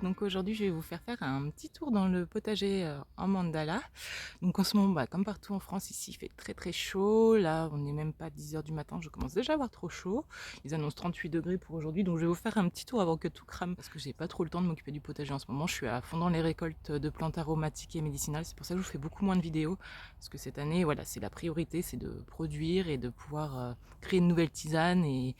Donc aujourd'hui je vais vous faire un petit tour dans le potager en mandala. Donc en ce moment, comme partout en France, ici il fait très très chaud. Là on n'est même pas 10 h du matin, je commence déjà à avoir trop chaud. Ils annoncent 38 degrés pour aujourd'hui, donc je vais vous faire un petit tour avant que tout crame. Parce que j'ai pas trop le temps de m'occuper du potager en ce moment. Je suis à fond dans les récoltes de plantes aromatiques et médicinales. C'est pour ça que je vous fais beaucoup moins de vidéos. Parce que cette année, voilà, c'est la priorité, c'est de produire et de pouvoir créer de nouvelles tisanes et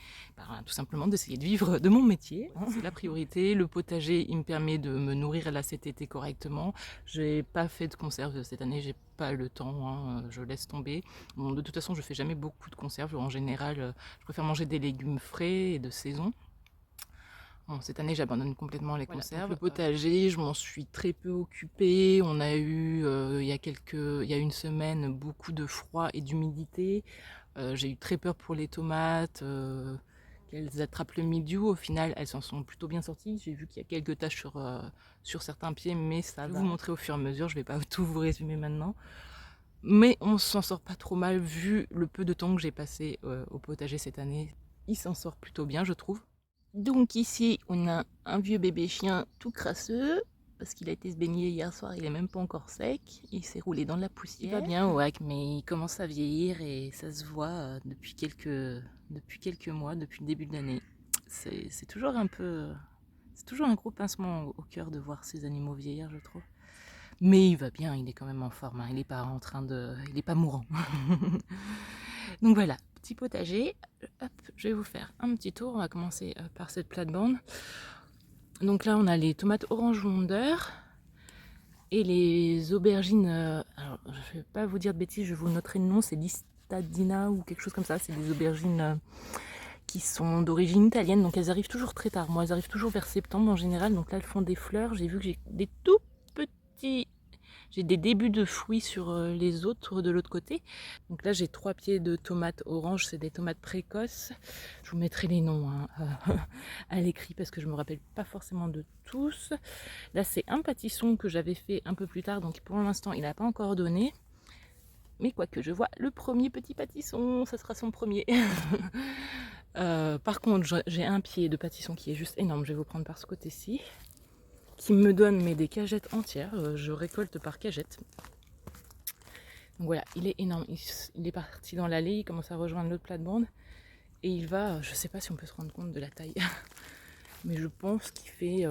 tout simplement d'essayer de vivre de mon métier. C'est la priorité. Le potager, il me permet de me nourrir là cet été correctement. J'ai pas fait de conserve cette année, j'ai pas le temps, je laisse tomber. Bon, de toute façon, je fais jamais beaucoup de conserve. En général, je préfère manger des légumes frais et de saison. Bon, cette année, j'abandonne complètement les conserves. Le potager, je m'en suis très peu occupée. On a eu, il y a une semaine, beaucoup de froid et d'humidité. J'ai eu très peur pour les tomates, qu'elles attrapent le mildiou. Au final, elles s'en sont plutôt bien sorties. J'ai vu qu'il y a quelques taches sur certains pieds, mais ça va. Je vais vous montrer au fur et à mesure. Je ne vais pas tout vous résumer maintenant. Mais on s'en sort pas trop mal vu le peu de temps que j'ai passé au potager cette année. Il s'en sort plutôt bien, je trouve. Donc ici, on a un vieux bébé chien tout crasseux, parce qu'il a été se baigner hier soir, il est même pas encore sec, il s'est roulé dans la poussière. Il va bien Oak, mais il commence à vieillir et ça se voit depuis quelques mois, depuis le début de l'année. C'est toujours c'est toujours un gros pincement au cœur de voir ces animaux vieillir, je trouve. Mais il va bien, il est quand même en forme, il est pas il est pas mourant. Donc voilà, petit potager. Hop, je vais vous faire un petit tour. On va commencer par cette plate-bande. Donc là, on a les tomates Orange Wonder et les aubergines. Alors, je vais pas vous dire de bêtises, je vous noterai le nom. C'est Listadina ou quelque chose comme ça. C'est des aubergines qui sont d'origine italienne. Donc elles arrivent toujours très tard. Moi, elles arrivent toujours vers septembre en général. Donc là, elles font des fleurs. J'ai vu que j'ai des tout petits. J'ai des débuts de fruits sur les autres de l'autre côté. Donc là, j'ai 3 pieds de tomates oranges. C'est des tomates précoces. Je vous mettrai les noms à l'écrit parce que je ne me rappelle pas forcément de tous. Là, c'est un pâtisson que j'avais fait un peu plus tard. Donc pour l'instant, il n'a pas encore donné. Mais quoique, je vois le premier petit pâtisson. Ça sera son premier. Par contre, j'ai un pied de pâtisson qui est juste énorme. Je vais vous prendre par ce côté-ci. Qui me donne des cagettes entières. Je récolte par cagette. Donc voilà, il est énorme. Il est parti dans l'allée, il commence à rejoindre l'autre plate-bande. Et il va, je sais pas si on peut se rendre compte de la taille, mais je pense qu'il fait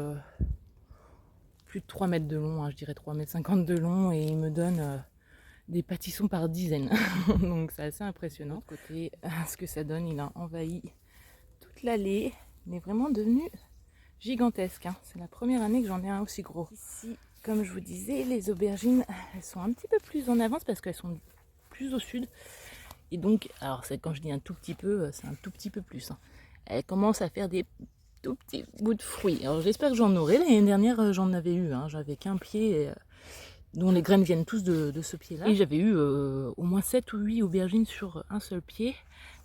plus de 3 mètres de long, je dirais 3,50 m de long. Et il me donne des pâtissons par dizaines. Donc c'est assez impressionnant. De côté, ce que ça donne, il a envahi toute l'allée. Il est vraiment devenu gigantesque. C'est la première année que j'en ai un aussi gros. Ici, comme je vous disais, les aubergines, elles sont un petit peu plus en avance parce qu'elles sont plus au sud. Et donc, alors quand je dis un tout petit peu, c'est un tout petit peu plus. Elles commencent à faire des tout petits bouts de fruits. Alors j'espère que j'en aurai. L'année dernière, j'en avais eu. J'avais qu'un pied dont les graines viennent tous de ce pied-là. Et j'avais eu au moins 7 ou 8 aubergines sur un seul pied.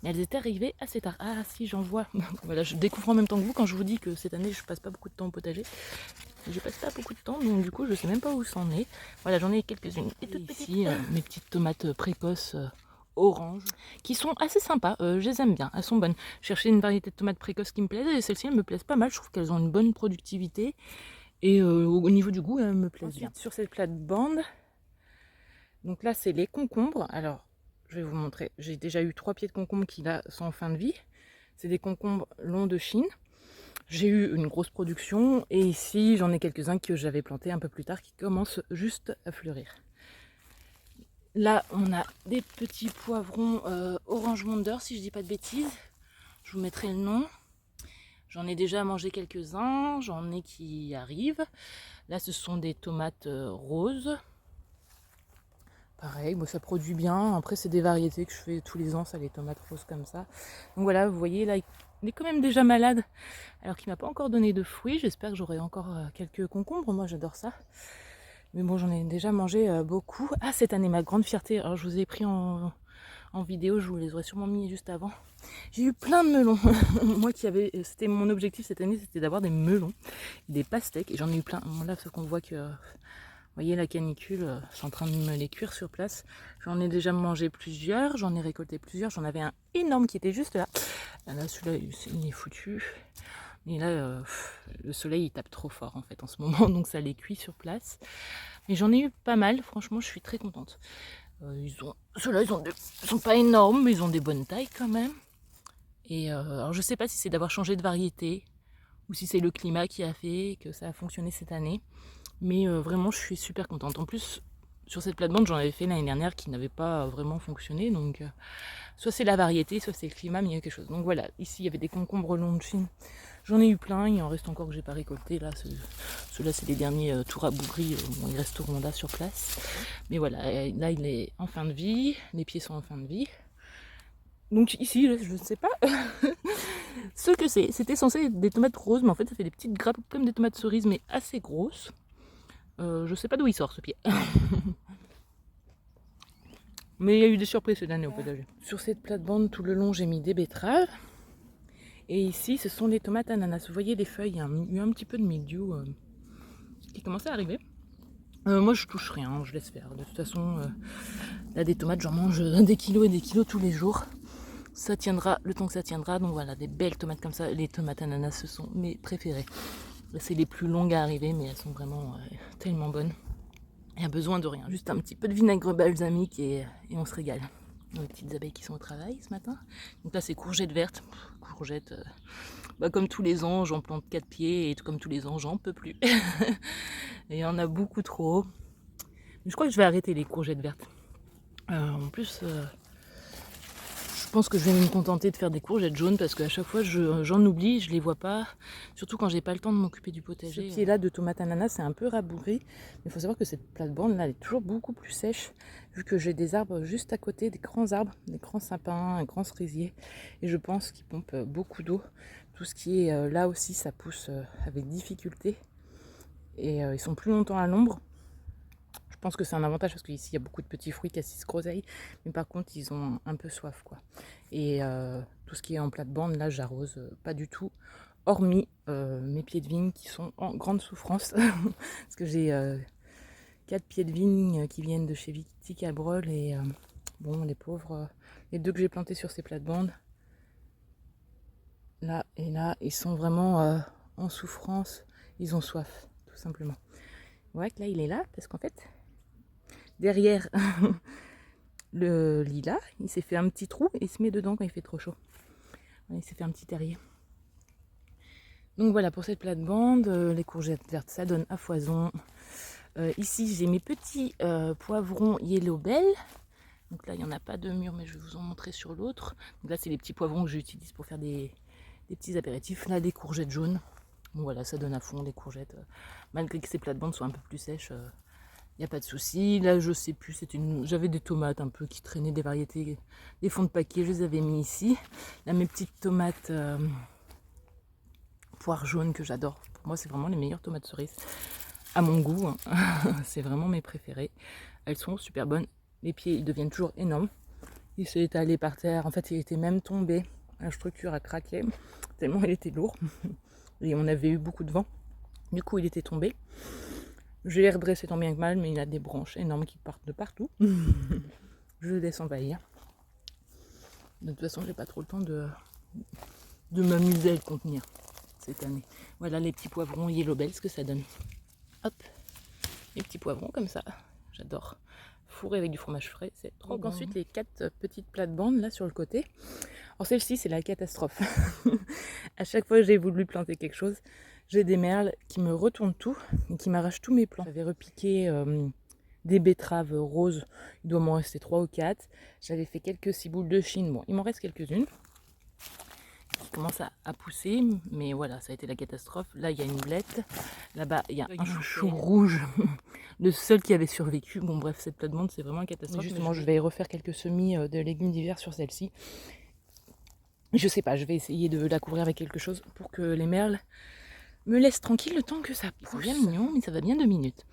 Mais elles étaient arrivées assez tard. Ah si, j'en vois. Voilà, je découvre en même temps que vous quand je vous dis que cette année, je passe pas beaucoup de temps au potager. Je passe pas beaucoup de temps, donc du coup, je sais même pas où c'en est. Voilà, j'en ai quelques-unes. Et ici, mes petites tomates précoces oranges, qui sont assez sympas. Je les aime bien, elles sont bonnes. Je cherchais une variété de tomates précoces qui me plaisent, et celles-ci, elles me plaisent pas mal. Je trouve qu'elles ont une bonne productivité. Et au niveau du goût, elles me plaisent bien. Sur cette plate-bande, donc là, c'est les concombres. Alors, je vais vous montrer. J'ai déjà eu 3 pieds de concombres qui, là, sont en fin de vie. C'est des concombres longs de Chine. J'ai eu une grosse production. Et ici, j'en ai quelques-uns que j'avais plantés un peu plus tard qui commencent juste à fleurir. Là, on a des petits poivrons Orange Wonder, si je dis pas de bêtises. Je vous mettrai le nom. J'en ai déjà mangé quelques-uns. J'en ai qui arrivent. Là, ce sont des tomates roses. Pareil, ça produit bien. Après, c'est des variétés que je fais tous les ans, ça, les tomates roses comme ça. Donc voilà, vous voyez, là, il est quand même déjà malade. Alors qu'il m'a pas encore donné de fruits. J'espère que j'aurai encore quelques concombres. Moi, j'adore ça. Mais bon, j'en ai déjà mangé beaucoup. Ah, cette année, ma grande fierté. Alors, je vous ai pris en vidéo, je vous les aurais sûrement mis juste avant. J'ai eu plein de melons. Moi c'était mon objectif cette année, c'était d'avoir des melons, des pastèques. Et j'en ai eu plein. Bon, là, sauf qu'on voit que... Vous voyez la canicule, je suis en train de me les cuire sur place. J'en ai déjà mangé plusieurs, j'en ai récolté plusieurs. J'en avais un énorme qui était juste là. Là, celui-là, il est foutu. Et là, le soleil il tape trop fort en fait en ce moment, donc ça les cuit sur place. Mais j'en ai eu pas mal, franchement je suis très contente. Ceux-là ils sont pas énormes, mais ils ont des bonnes tailles quand même. Et alors je sais pas si c'est d'avoir changé de variété ou si c'est le climat qui a fait que ça a fonctionné cette année. Mais vraiment je suis super contente. En plus sur cette plate-bande j'en avais fait l'année dernière qui n'avait pas vraiment fonctionné. Donc soit c'est la variété, soit c'est le climat, mais il y a quelque chose. Donc voilà, ici il y avait des concombres longines. J'en ai eu plein, il en reste encore que j'ai pas récolté. Là, ceux-là c'est les derniers tout rabougris. Bon, ils resteront là sur place. Mais voilà, là il est en fin de vie, les pieds sont en fin de vie. Donc ici, je ne sais pas ce que c'est. C'était censé être des tomates roses, mais en fait ça fait des petites grappes comme des tomates cerises, mais assez grosses. Je sais pas d'où il sort ce pied. Mais il y a eu des surprises cette année au potager. Sur cette plate-bande, tout le long, j'ai mis des betteraves. Et ici, ce sont les tomates ananas. Vous voyez les feuilles, il y a eu un petit peu de mildiou qui commençait à arriver. Moi, je touche rien, je laisse faire. De toute façon, là, des tomates, j'en mange des kilos et des kilos tous les jours. Ça tiendra le temps que ça tiendra. Donc voilà, des belles tomates comme ça. Les tomates ananas, ce sont mes préférées. C'est les plus longues à arriver, mais elles sont vraiment tellement bonnes. Il n'y a besoin de rien. Juste un petit peu de vinaigre balsamique et on se régale. Les petites abeilles qui sont au travail ce matin. Donc là, c'est courgettes vertes. Courgettes, comme tous les ans, j'en plante 4 pieds et comme tous les ans, j'en peux plus. Et il y en a beaucoup trop. Mais je crois que je vais arrêter les courgettes vertes. En plus, je pense que je vais me contenter de faire des courgettes jaunes parce qu'à chaque fois, j'en oublie, je les vois pas. Surtout quand j'ai pas le temps de m'occuper du potager. Ce pied-là de tomate ananas, c'est un peu rabougri. Mais il faut savoir que cette plate-bande-là, elle est toujours beaucoup plus sèche. Vu que j'ai des arbres juste à côté, des grands arbres, des grands sapins, un grand cerisier. Et je pense qu'ils pompent beaucoup d'eau. Tout ce qui est là aussi, ça pousse avec difficulté. Et ils sont plus longtemps à l'ombre. Je pense que c'est un avantage parce qu'ici il y a beaucoup de petits fruits cassis groseilles, mais par contre ils ont un peu soif quoi. Et tout ce qui est en plate-bande, là j'arrose pas du tout, hormis mes pieds de vigne qui sont en grande souffrance parce que j'ai 4 pieds de vigne qui viennent de chez Viticabrol et bon les pauvres, les deux que j'ai plantés sur ces plates-bandes, là et là, ils sont vraiment en souffrance, ils ont soif tout simplement. Ouais, que là il est là parce qu'en fait derrière le lilas, il s'est fait un petit trou et il se met dedans quand il fait trop chaud. Il s'est fait un petit terrier. Donc voilà pour cette plate-bande, les courgettes vertes ça donne à foison. Ici j'ai mes petits poivrons Yellow Bell. Donc là il n'y en a pas de mûrs mais je vais vous en montrer sur l'autre. Donc là c'est les petits poivrons que j'utilise pour faire des petits apéritifs. Là des courgettes jaunes. Bon voilà ça donne à fond des courgettes. Malgré que ces plates-bandes soient un peu plus sèches. Il n'y a pas de souci. Là, je sais plus, j'avais des tomates un peu qui traînaient, des variétés, des fonds de paquet, je les avais mis ici. Là, mes petites tomates poires jaunes que j'adore. Pour moi, c'est vraiment les meilleures tomates cerises. À mon goût, hein. C'est vraiment mes préférées. Elles sont super bonnes. Les pieds, ils deviennent toujours énormes. Il s'est étalé par terre. En fait, il était même tombé. La structure a craqué tellement il était lourd. Et on avait eu beaucoup de vent. Du coup, il était tombé. Je l'ai redressé tant bien que mal, mais il a des branches énormes qui partent de partout. Je le laisse envahir. De toute façon, j'ai pas trop le temps de m'amuser à le contenir cette année. Voilà les petits poivrons Yellow Bell, ce que ça donne. Hop, les petits poivrons comme ça. J'adore. Fourré avec du fromage frais, c'est trop bon. Ensuite, les 4 petites plates-bandes là sur le côté. Alors celle-ci, c'est la catastrophe. À chaque fois que j'ai voulu planter quelque chose, j'ai des merles qui me retournent tout et qui m'arrachent tous mes plants. J'avais repiqué des betteraves roses, il doit m'en rester 3 ou 4. J'avais fait quelques ciboules de Chine, bon, il m'en reste quelques-unes qui commencent à pousser, mais voilà, ça a été la catastrophe. Là, il y a une blette, là-bas, il y a un chouchou rouge, le seul qui avait survécu. Bon, bref, cette plate-bande, c'est vraiment une catastrophe. Mais justement, je vais refaire quelques semis de légumes d'hiver sur celle-ci. Je sais pas, je vais essayer de la couvrir avec quelque chose pour que les merles me laissent tranquille le temps que ça pousse. C'est bien mignon, mais ça va bien 2 minutes.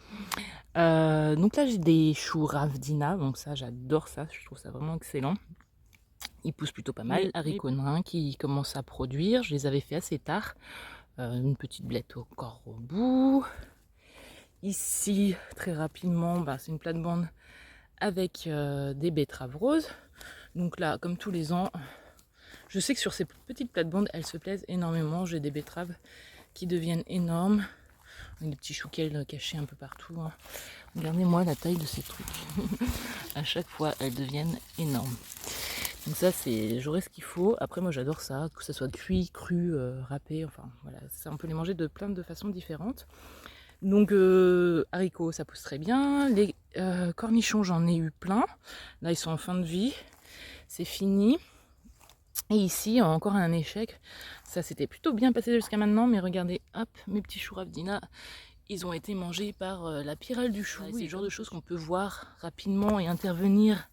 Donc là, j'ai des choux Ravdina, donc ça, j'adore ça, je trouve ça vraiment excellent. Ils poussent plutôt pas mal. Haricots nains qui commencent à produire, je les avais fait assez tard. Une petite blette encore au bout. Ici, très rapidement, c'est une plate-bande avec des betteraves roses. Donc là, comme tous les ans, Je sais que sur ces petites plates-bandes, elles se plaisent énormément. J'ai des betteraves qui deviennent énormes. Des petits chouquels cachés un peu partout. Hein. Regardez-moi la taille de ces trucs. À chaque fois, elles deviennent énormes. Donc ça, j'aurai ce qu'il faut. Après, moi, j'adore ça, que ce soit cuit, cru, râpé. Enfin, voilà, ça, on peut les manger de plein de façons différentes. Donc, haricots, ça pousse très bien. Les cornichons, j'en ai eu plein. Là, ils sont en fin de vie. C'est fini. Et ici, encore un échec. Ça s'était plutôt bien passé jusqu'à maintenant, mais regardez, hop, mes petits choux Ravdina, ils ont été mangés par la pyrale du chou. C'est le genre de choses qu'on peut voir rapidement et intervenir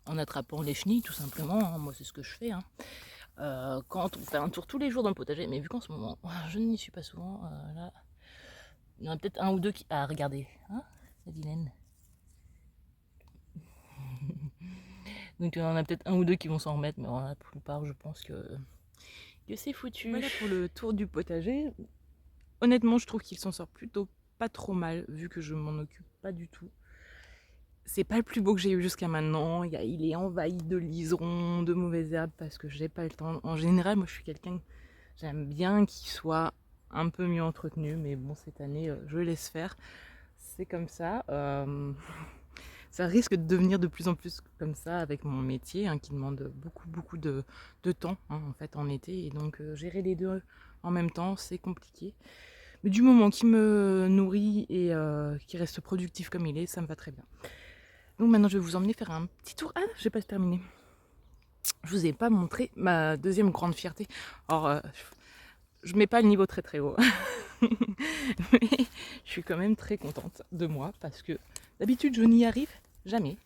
en attrapant les chenilles, tout simplement. Hein. Moi, c'est ce que je fais. Hein. Quand on fait un tour tous les jours dans le potager, mais vu qu'en ce moment, je n'y suis pas souvent, là, il y en a peut-être un ou deux qui... Ah, regardez, hein, la vilaine. Donc il y en a peut-être un ou deux qui vont s'en remettre, mais la plupart, je pense que c'est foutu. Voilà pour le tour du potager. Honnêtement, je trouve qu'il s'en sort plutôt pas trop mal, vu que je m'en occupe pas du tout. C'est pas le plus beau que j'ai eu jusqu'à maintenant. Il est envahi de liserons, de mauvaises herbes, parce que j'ai pas le temps. En général, moi, je suis quelqu'un, j'aime bien qu'il soit un peu mieux entretenu, mais bon, cette année, je laisse faire. C'est comme ça. Ça risque de devenir de plus en plus comme ça avec mon métier, hein, qui demande beaucoup de temps, hein, en fait, en été. Et donc, gérer les deux en même temps, c'est compliqué. Mais du moment qu'il me nourrit et qu'il reste productif comme il est, ça me va très bien. Donc maintenant, je vais vous emmener faire un petit tour. Ah, j'ai pas terminé. Je vous ai pas montré ma deuxième grande fierté. Alors, je mets pas le niveau très haut. Mais je suis quand même très contente de moi parce que d'habitude, je n'y arrive jamais.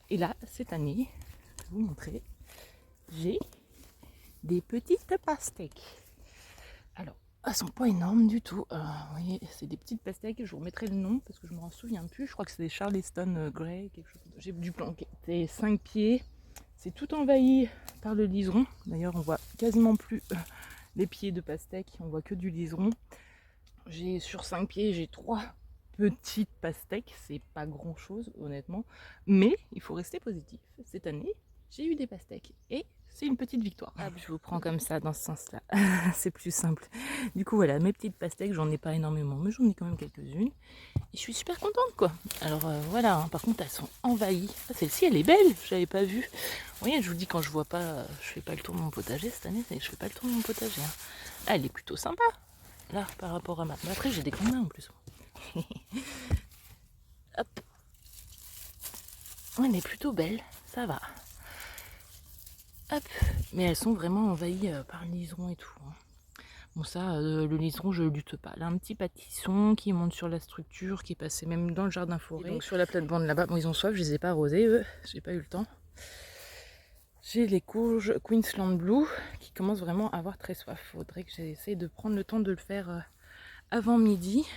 Et là, cette année, je vais vous montrer, j'ai des petites pastèques. Alors, elles sont pas énormes du tout. Vous voyez, c'est des petites pastèques. Je vous remettrai le nom parce que je ne m'en souviens plus. Je crois que c'est des Charleston Grey, quelque chose. J'ai du plan qui était 5 pieds. C'est tout envahi par le liseron. D'ailleurs, on voit quasiment plus les pieds de pastèques. On voit que du liseron. J'ai sur 5 pieds, j'ai 3 petites pastèques. C'est pas grand chose, honnêtement. Mais il faut rester positif. Cette année, j'ai eu des pastèques. Et c'est une petite victoire. Hop, je vous prends comme ça, dans ce sens-là. C'est plus simple. Du coup, voilà, mes petites pastèques, j'en ai pas énormément, mais j'en ai quand même quelques-unes. Et je suis super contente, quoi. Alors, voilà, hein, par contre, elles sont envahies. Ah, celle-ci, elle est belle, je l'avais pas vue. Vous voyez, je vous dis, quand je vois pas, je fais pas le tour de mon potager cette année, je fais pas le tour de mon potager. Hein. Ah, elle est plutôt sympa, là, par rapport à ma... Mais après, j'ai des grandes mains, en plus. Hop. Elle est plutôt belle, ça va. Hop, mais elles sont vraiment envahies par le liseron et tout. Hein. Bon ça, le liseron, je lutte pas. Là, un petit pâtisson qui monte sur la structure, qui est passé même dans le jardin forêt. Donc sur la plate-bande là-bas, bon ils ont soif, je les ai pas arrosés eux, j'ai pas eu le temps. J'ai les courges Queensland Blue qui commencent vraiment à avoir très soif. Faudrait que j'essaie de prendre le temps de le faire avant midi.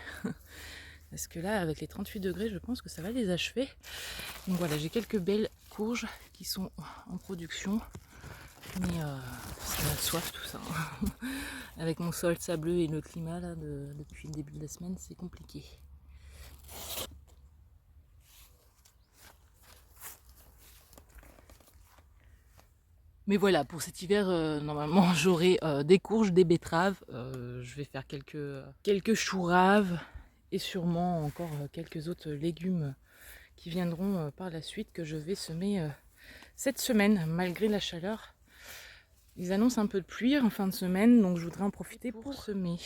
Parce que là, avec les 38 degrés, je pense que ça va les achever. Donc voilà, j'ai quelques belles courges qui sont en production. Mais ça a soif tout ça. Avec mon sol sableux et le climat là depuis le début de la semaine, c'est compliqué. Mais voilà, pour cet hiver, normalement j'aurai des courges, des betteraves. Je vais faire quelques choux raves et sûrement encore quelques autres légumes qui viendront par la suite que je vais semer cette semaine, malgré la chaleur. Ils annoncent un peu de pluie en fin de semaine, donc je voudrais en profiter pour semer.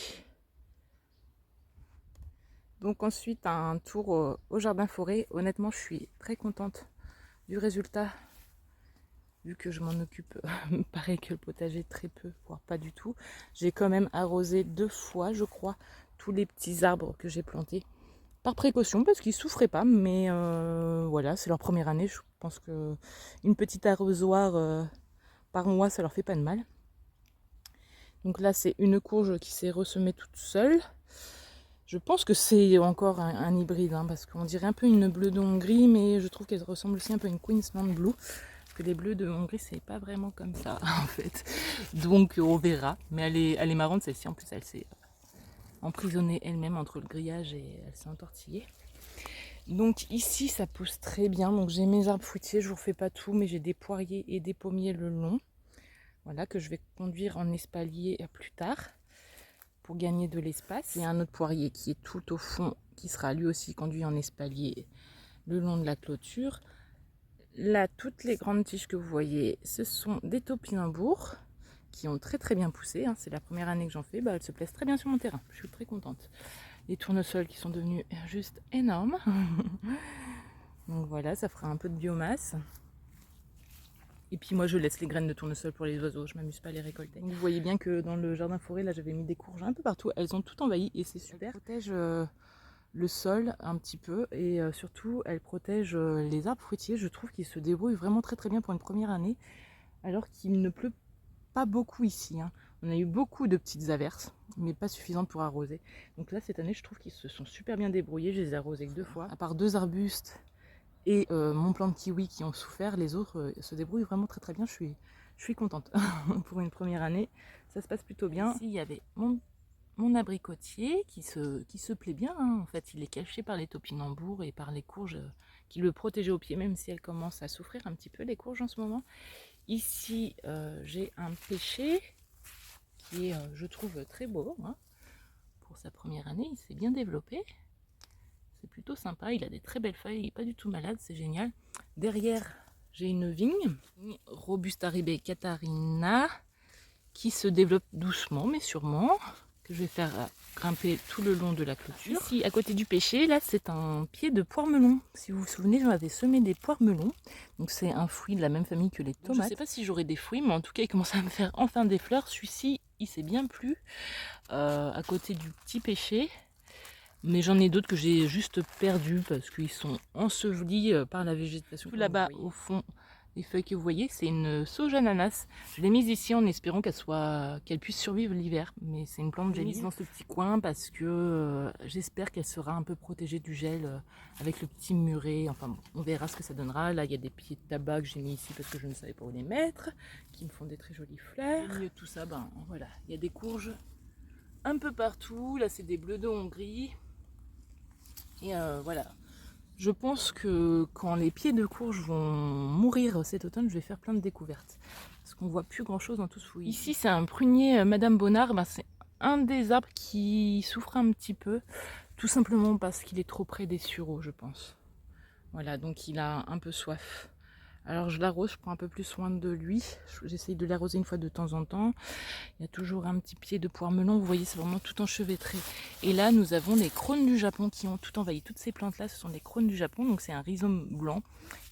Donc ensuite, un tour au jardin forêt. Honnêtement, je suis très contente du résultat, vu que je m'en occupe pareil que le potager très peu, voire pas du tout. J'ai quand même arrosé 2 fois, je crois, tous les petits arbres que j'ai plantés. Par précaution, parce qu'ils ne souffraient pas, mais voilà, c'est leur première année. Je pense qu'une petite arrosoir par mois, ça leur fait pas de mal. Donc là, c'est une courge qui s'est ressemée toute seule. Je pense que c'est encore un hybride, hein, parce qu'on dirait un peu une bleue de Hongrie, mais je trouve qu'elle ressemble aussi un peu à une Queensland Blue. Parce que les bleus de Hongrie, c'est pas vraiment comme ça, en fait. Donc on verra. Mais elle est marrante, celle-ci. En plus, elle s'est emprisonnée elle-même entre le grillage et elle s'est entortillée. Donc ici, ça pousse très bien. Donc j'ai mes arbres fruitiers, je vous refais pas tout, mais j'ai des poiriers et des pommiers le long. Voilà, que je vais conduire en espalier plus tard pour gagner de l'espace. Il y a un autre poirier qui est tout au fond, qui sera lui aussi conduit en espalier le long de la clôture. Là, toutes les grandes tiges que vous voyez, ce sont des topinambours qui ont très bien poussé. C'est la première année que j'en fais. Elles se plaisent très bien sur mon terrain. Je suis très contente. Les tournesols qui sont devenus juste énormes. Donc voilà, ça fera un peu de biomasse. Et puis moi je laisse les graines de tournesol pour les oiseaux, je m'amuse pas à les récolter. Donc vous voyez bien que dans le jardin forêt, là j'avais mis des courges un peu partout, elles ont tout envahi et c'est super. Elles protègent le sol un petit peu et surtout elles protègent les arbres fruitiers. Je trouve qu'ils se débrouillent vraiment très bien pour une première année, alors qu'il ne pleut pas beaucoup ici. On a eu beaucoup de petites averses, mais pas suffisantes pour arroser. Donc là cette année je trouve qu'ils se sont super bien débrouillés, je les ai arrosés que 2 fois. À part 2 arbustes et mon plant de kiwi qui ont souffert, les autres se débrouillent vraiment très bien. Je suis contente. Pour une première année, ça se passe plutôt bien. Ici, il y avait mon abricotier qui se plaît bien. En fait, il est caché par les topinambours et par les courges qui le protégeaient au pied, même si elles commencent à souffrir un petit peu, les courges en ce moment. Ici, j'ai un pêcher qui est, je trouve, très beau. Pour sa première année, il s'est bien développé. C'est plutôt sympa, il a des très belles feuilles, il n'est pas du tout malade, c'est génial. Derrière, j'ai une vigne, Robusta Ribé Catarina, qui se développe doucement mais sûrement, que je vais faire grimper tout le long de la clôture. Ici, à côté du pêcher, là, c'est un pied de poire melon. Si vous vous souvenez, j'en avais semé des poires melons. Donc c'est un fruit de la même famille que les tomates. Je ne sais pas si j'aurai des fruits, mais en tout cas, il commence à me faire enfin des fleurs. Celui-ci, il s'est bien plu à côté du petit pêcher. Mais j'en ai d'autres que j'ai juste perdus parce qu'ils sont ensevelis par la végétation. Tout là-bas, au fond, les feuilles que vous voyez, c'est une sauge ananas. Je l'ai mise ici en espérant qu'elle puisse survivre l'hiver. Mais c'est une plante que j'ai mise dans ce petit coin parce que j'espère qu'elle sera un peu protégée du gel avec le petit muret. Enfin bon, on verra ce que ça donnera. Là, il y a des pieds de tabac que j'ai mis ici parce que je ne savais pas où les mettre, qui me font des très jolies fleurs. Au milieu de tout ça, voilà, il y a des courges un peu partout. Là, c'est des bleus de Hongrie. Et voilà, je pense que quand les pieds de courge vont mourir cet automne, je vais faire plein de découvertes. Parce qu'on voit plus grand chose dans tout ce fouillis. Ici, c'est un prunier Madame Bonnard. C'est un des arbres qui souffre un petit peu, tout simplement parce qu'il est trop près des sureaux, je pense. Voilà, donc il a un peu soif. Alors je l'arrose, je prends un peu plus soin de lui. J'essaye de l'arroser une fois de temps en temps. Il y a toujours un petit pied de poire melon. Vous voyez, c'est vraiment tout enchevêtré. Et là, nous avons les crônes du Japon qui ont tout envahi. Toutes ces plantes-là, ce sont des crônes du Japon. Donc c'est un rhizome blanc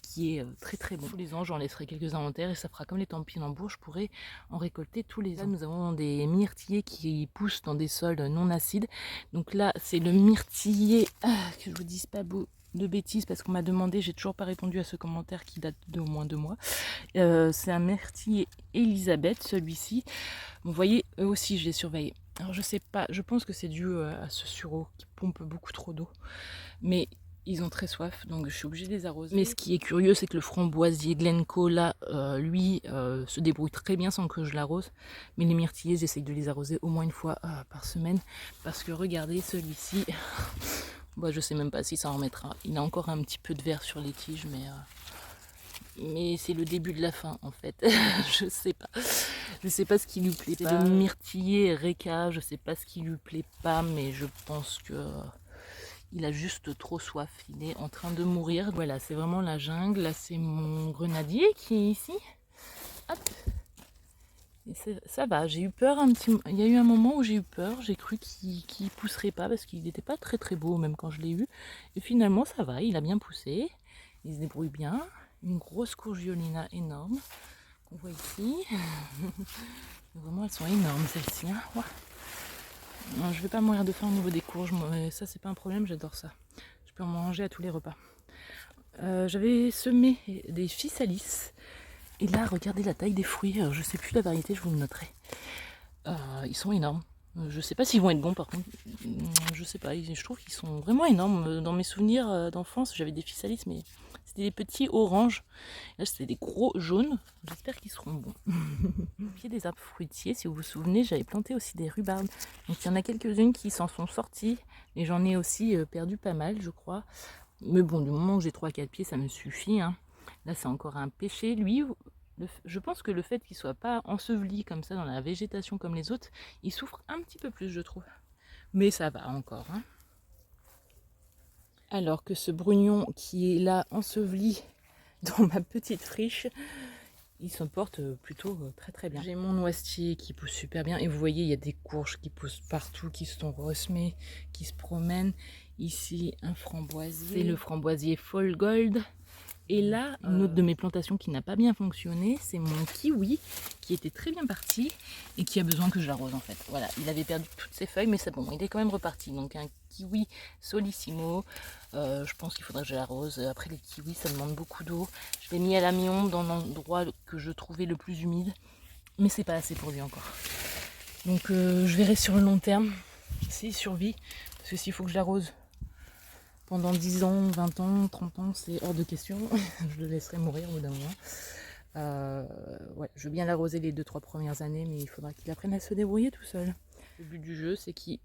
qui est très bon. Tous les ans, j'en laisserai quelques-uns en terre et ça fera comme les topinambours. Je pourrai en récolter tous les ans. Là, nous avons des myrtillers qui poussent dans des sols non acides. Donc là, c'est le myrtillier, que je vous dise pas beau de bêtises parce qu'on m'a demandé, j'ai toujours pas répondu à ce commentaire qui date d'au moins 2 mois. C'est un myrtille Elisabeth, celui-ci. Vous voyez, eux aussi je les surveille. Alors je sais pas, je pense que c'est dû à ce sureau qui pompe beaucoup trop d'eau. Mais ils ont très soif, donc je suis obligée de les arroser. Mais ce qui est curieux, c'est que le framboisier Glencoe, là, lui, se débrouille très bien sans que je l'arrose. Mais les myrtillers, j'essaye de les arroser au moins une fois par semaine. Parce que regardez, celui-ci... je sais même pas si ça en remettra. Il a encore un petit peu de vert sur les tiges, mais c'est le début de la fin en fait. Je sais pas ce qui lui plaît pas. C'est le myrtiller Reka, je sais pas ce qui lui plaît pas, mais je pense que il a juste trop soif. Il est en train de mourir. Voilà, c'est vraiment la jungle. Là, c'est mon grenadier qui est ici. Hop. Et ça va, j'ai eu peur un petit... Il y a eu un moment où j'ai eu peur, j'ai cru qu'il pousserait pas parce qu'il n'était pas très beau même quand je l'ai eu. Et finalement ça va, il a bien poussé, il se débrouille bien. Une grosse courge violina énorme qu'on voit ici. Vraiment elles sont énormes celles-ci. Non, je vais pas mourir de faim au niveau des courges, mais ça c'est pas un problème, j'adore ça. Je peux en manger à tous les repas. J'avais semé des physalis. Et là, regardez la taille des fruits. Je ne sais plus la variété, je vous le noterai. Ils sont énormes. Je ne sais pas s'ils vont être bons par contre. Je sais pas. Je trouve qu'ils sont vraiment énormes. Dans mes souvenirs d'enfance, j'avais des physalis, mais c'était des petits oranges. Là, c'était des gros jaunes. J'espère qu'ils seront bons. Au pied des arbres fruitiers, si vous vous souvenez, j'avais planté aussi des rhubardes. Donc il y en a quelques-unes qui s'en sont sorties. Et j'en ai aussi perdu pas mal, je crois. Mais bon, du moment où j'ai 3-4 pieds, ça me suffit. Là, c'est encore un pêcher. Lui, Je pense que le fait qu'il soit pas enseveli comme ça dans la végétation comme les autres, il souffre un petit peu plus, je trouve. Mais ça va encore, hein. Alors que ce brugnon qui est là enseveli dans ma petite friche, il se porte plutôt très très bien. J'ai mon noisetier qui pousse super bien et vous voyez il y a des courges qui poussent partout, qui se sont ressemées, qui se promènent. Ici un framboisier, c'est le framboisier Fall Gold. Et là, une autre de mes plantations qui n'a pas bien fonctionné, c'est mon kiwi qui était très bien parti et qui a besoin que je l'arrose en fait. Voilà, il avait perdu toutes ses feuilles, mais c'est bon, il est quand même reparti. Donc un kiwi solissimo, je pense qu'il faudrait que je l'arrose. Après les kiwis, ça demande beaucoup d'eau. Je l'ai mis à la mi-ombre dans l'endroit que je trouvais le plus humide, mais c'est pas assez pour lui encore. Donc je verrai sur le long terme s'il survit, parce que s'il faut que je l'arrose pendant 10 ans, 20 ans, 30 ans, c'est hors de question. Je le laisserai mourir au bout d'un moment. Ouais, je veux bien l'arroser les 2-3 premières années, mais il faudra qu'il apprenne à se débrouiller tout seul. Le but du jeu, c'est qu'il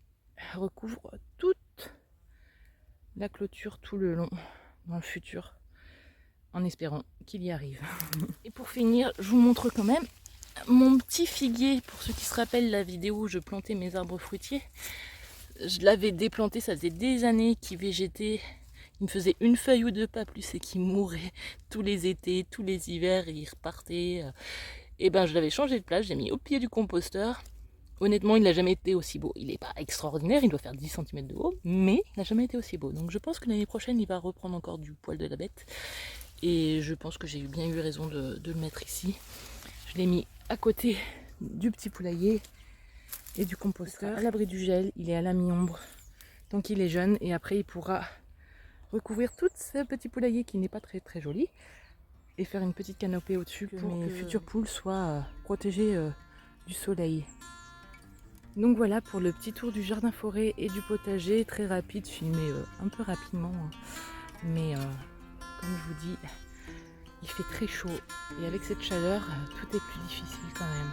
recouvre toute la clôture tout le long dans le futur, en espérant qu'il y arrive. Et pour finir, je vous montre quand même mon petit figuier. Pour ceux qui se rappellent la vidéo où je plantais mes arbres fruitiers, je l'avais déplanté, ça faisait des années qu'il végétait. Il me faisait une feuille ou deux, pas plus, et qu'il mourait tous les étés, tous les hivers, et il repartait. Et ben je l'avais changé de place, j'ai mis au pied du composteur. Honnêtement, il n'a jamais été aussi beau. Il n'est pas extraordinaire, il doit faire 10 cm de haut, mais il n'a jamais été aussi beau. Donc je pense que l'année prochaine, il va reprendre encore du poil de la bête. Et je pense que j'ai bien eu raison de le mettre ici. Je l'ai mis à côté du petit poulailler et du composteur, à l'abri du gel. Il est à la mi-ombre tant qu'il est jeune, et après il pourra recouvrir tout ce petit poulailler qui n'est pas très très joli et faire une petite canopée au-dessus pour que mes futures poules soient protégées du soleil. Donc voilà pour le petit tour du jardin forêt et du potager, très rapide, filmé un peu rapidement, hein. Mais comme je vous dis, il fait très chaud et avec cette chaleur, tout est plus difficile quand même.